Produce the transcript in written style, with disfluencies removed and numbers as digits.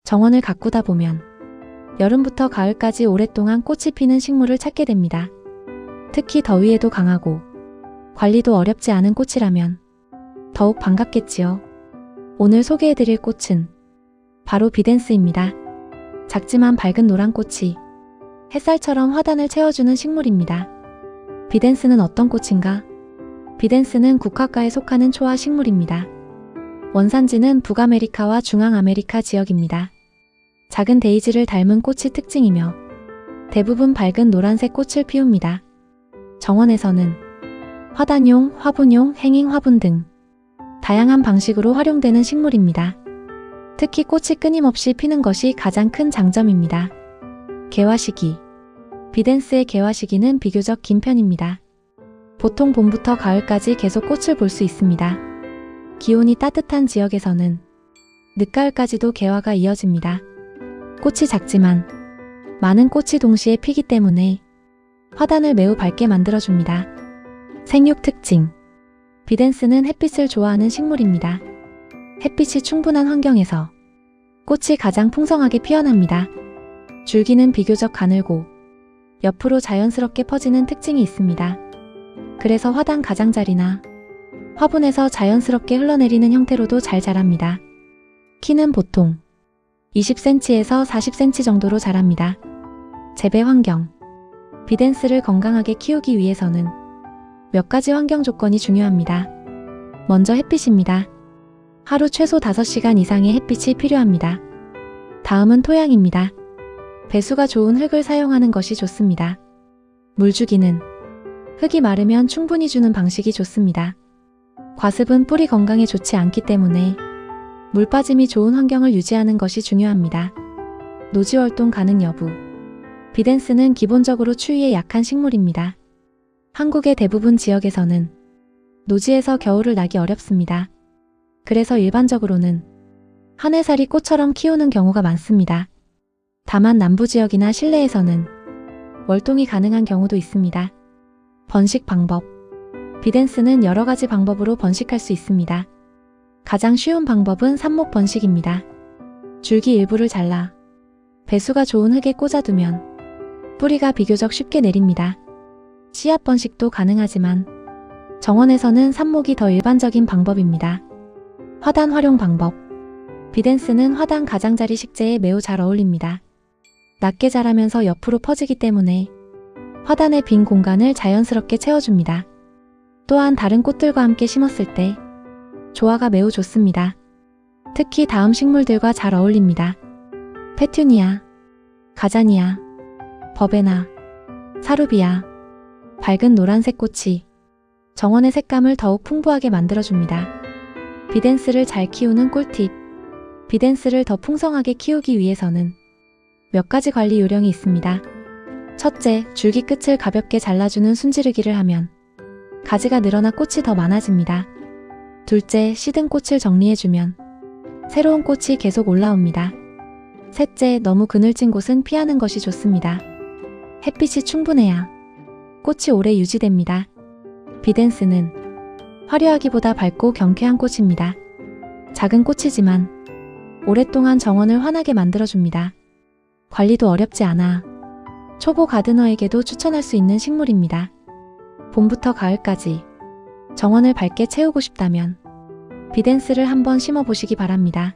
정원을 가꾸다 보면 여름부터 가을까지 오랫동안 꽃이 피는 식물을 찾게 됩니다. 특히 더위에도 강하고 관리도 어렵지 않은 꽃이라면 더욱 반갑겠지요. 오늘 소개해드릴 꽃은 바로 비덴스입니다. 작지만 밝은 노란 꽃이 햇살처럼 화단을 채워주는 식물입니다. 비덴스는 어떤 꽃인가? 비덴스는 국화과에 속하는 초화 식물입니다. 원산지는 북아메리카와 중앙아메리카 지역입니다. 작은 데이지를 닮은 꽃이 특징이며 대부분 밝은 노란색 꽃을 피웁니다. 정원에서는 화단용, 화분용, 행잉 화분 등 다양한 방식으로 활용되는 식물입니다. 특히 꽃이 끊임없이 피는 것이 가장 큰 장점입니다. 개화 시기. 비덴스의 개화 시기는 비교적 긴 편입니다. 보통 봄부터 가을까지 계속 꽃을 볼 수 있습니다. 기온이 따뜻한 지역에서는 늦가을까지도 개화가 이어집니다. 꽃이 작지만 많은 꽃이 동시에 피기 때문에 화단을 매우 밝게 만들어줍니다. 생육 특징. 비덴스는 햇빛을 좋아하는 식물입니다. 햇빛이 충분한 환경에서 꽃이 가장 풍성하게 피어납니다. 줄기는 비교적 가늘고 옆으로 자연스럽게 퍼지는 특징이 있습니다. 그래서 화단 가장자리나 화분에서 자연스럽게 흘러내리는 형태로도 잘 자랍니다. 키는 보통 20cm에서 40cm 정도로 자랍니다. 재배 환경. 비덴스를 건강하게 키우기 위해서는 몇 가지 환경 조건이 중요합니다. 먼저 햇빛입니다. 하루 최소 5시간 이상의 햇빛이 필요합니다. 다음은 토양입니다. 배수가 좋은 흙을 사용하는 것이 좋습니다. 물주기는 흙이 마르면 충분히 주는 방식이 좋습니다. 과습은 뿌리 건강에 좋지 않기 때문에 물 빠짐이 좋은 환경을 유지하는 것이 중요합니다. 노지활동 가능 여부. 비덴스는 기본적으로 추위에 약한 식물입니다. 한국의 대부분 지역에서는 노지에서 겨울을 나기 어렵습니다. 그래서 일반적으로는 한해살이 꽃처럼 키우는 경우가 많습니다. 다만 남부지역이나 실내에서는 월동이 가능한 경우도 있습니다. 번식 방법. 비덴스는 여러 가지 방법으로 번식할 수 있습니다. 가장 쉬운 방법은 삽목 번식입니다. 줄기 일부를 잘라 배수가 좋은 흙에 꽂아두면 뿌리가 비교적 쉽게 내립니다. 씨앗 번식도 가능하지만 정원에서는 삽목이 더 일반적인 방법입니다. 화단 활용 방법. 비덴스는 화단 가장자리 식재에 매우 잘 어울립니다. 낮게 자라면서 옆으로 퍼지기 때문에 화단의 빈 공간을 자연스럽게 채워줍니다. 또한 다른 꽃들과 함께 심었을 때 조화가 매우 좋습니다. 특히 다음 식물들과 잘 어울립니다. 페튜니아, 가자니아, 버베나, 사루비아. 밝은 노란색 꽃이 정원의 색감을 더욱 풍부하게 만들어줍니다. 비덴스를 잘 키우는 꿀팁. 비덴스를 더 풍성하게 키우기 위해서는 몇 가지 관리 요령이 있습니다. 첫째, 줄기 끝을 가볍게 잘라주는 순지르기를 하면 가지가 늘어나 꽃이 더 많아집니다. 둘째, 시든 꽃을 정리해주면 새로운 꽃이 계속 올라옵니다. 셋째, 너무 그늘진 곳은 피하는 것이 좋습니다. 햇빛이 충분해야 꽃이 오래 유지됩니다. 비덴스는 화려하기보다 밝고 경쾌한 꽃입니다. 작은 꽃이지만 오랫동안 정원을 환하게 만들어줍니다. 관리도 어렵지 않아 초보 가드너에게도 추천할 수 있는 식물입니다. 봄부터 가을까지 정원을 밝게 채우고 싶다면 비덴스를 한번 심어보시기 바랍니다.